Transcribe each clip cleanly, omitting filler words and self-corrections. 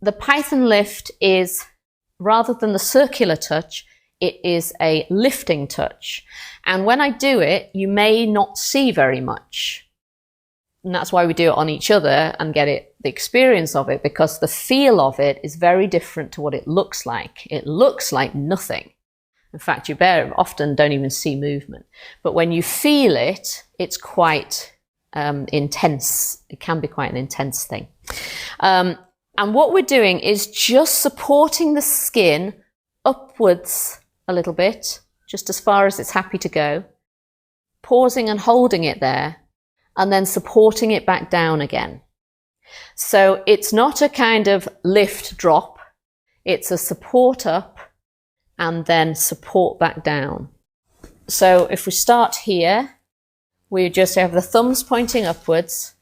the Python lift is, rather than the circular touch, it is a lifting touch. And when I do it, you may not see very much. And that's why we do it on each other and get the experience of it, because the feel of it is very different to what it looks like. It looks like nothing. In fact, you often don't even see movement. But when you feel it, it's quite intense. It can be quite an intense thing. And what we're doing is just supporting the skin upwards a little bit, just as far as it's happy to go, pausing and holding it there, and then supporting it back down again. So it's not a kind of lift drop, it's a support up and then support back down. So if we start here, we just have the thumbs pointing upwards,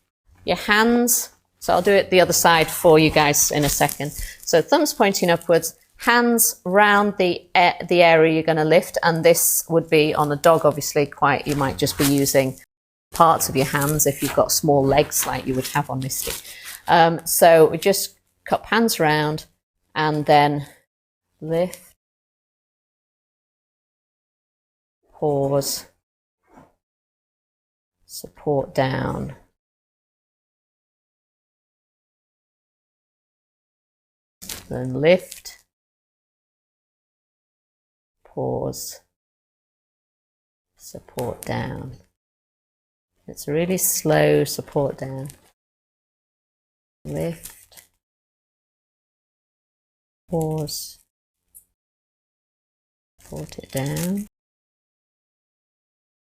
your hands, so I'll do it the other side for you guys in a second. So thumbs pointing upwards, hands round the area you're going to lift, and this would be on a dog, obviously, you might just be using parts of your hands if you've got small legs like you would have on Misty. So we just cup hands round and then lift, pause, support down, then lift, pause, support down. It's a really slow support down. Lift, pause, support it down,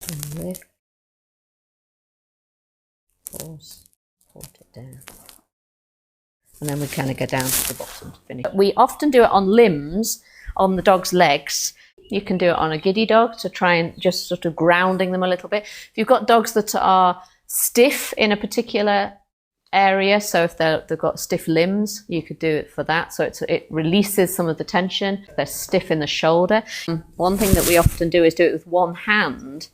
and lift, pause, support it down. And then we kind of go down to the bottom to finish. We often do it on limbs, on the dog's legs. You can do it on a giddy dog to try and just sort of grounding them a little bit. If you've got dogs that are stiff in a particular area, so if they've got stiff limbs, you could do it for that. So it releases some of the tension. If they're stiff in the shoulder. One thing that we often do is do it with one hand,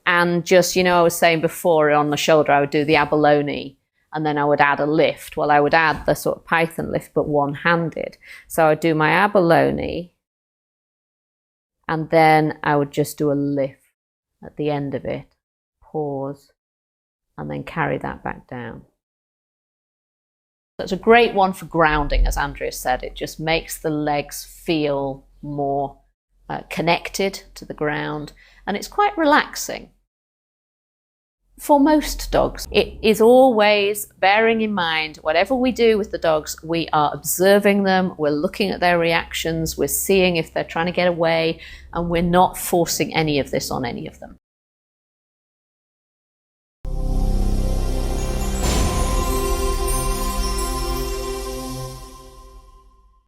and just, you know, I was saying before on the shoulder, I would do the abalone, and then I would add a lift. Well, I would add the sort of Python lift, but one-handed. So I would do my abalone, and then I would just do a lift at the end of it, pause, and then carry that back down. That's a great one for grounding, as Andrea said. It just makes the legs feel more connected to the ground, and it's quite relaxing. For most dogs, it is always bearing in mind, whatever we do with the dogs, we are observing them, we're looking at their reactions, we're seeing if they're trying to get away, and we're not forcing any of this on any of them.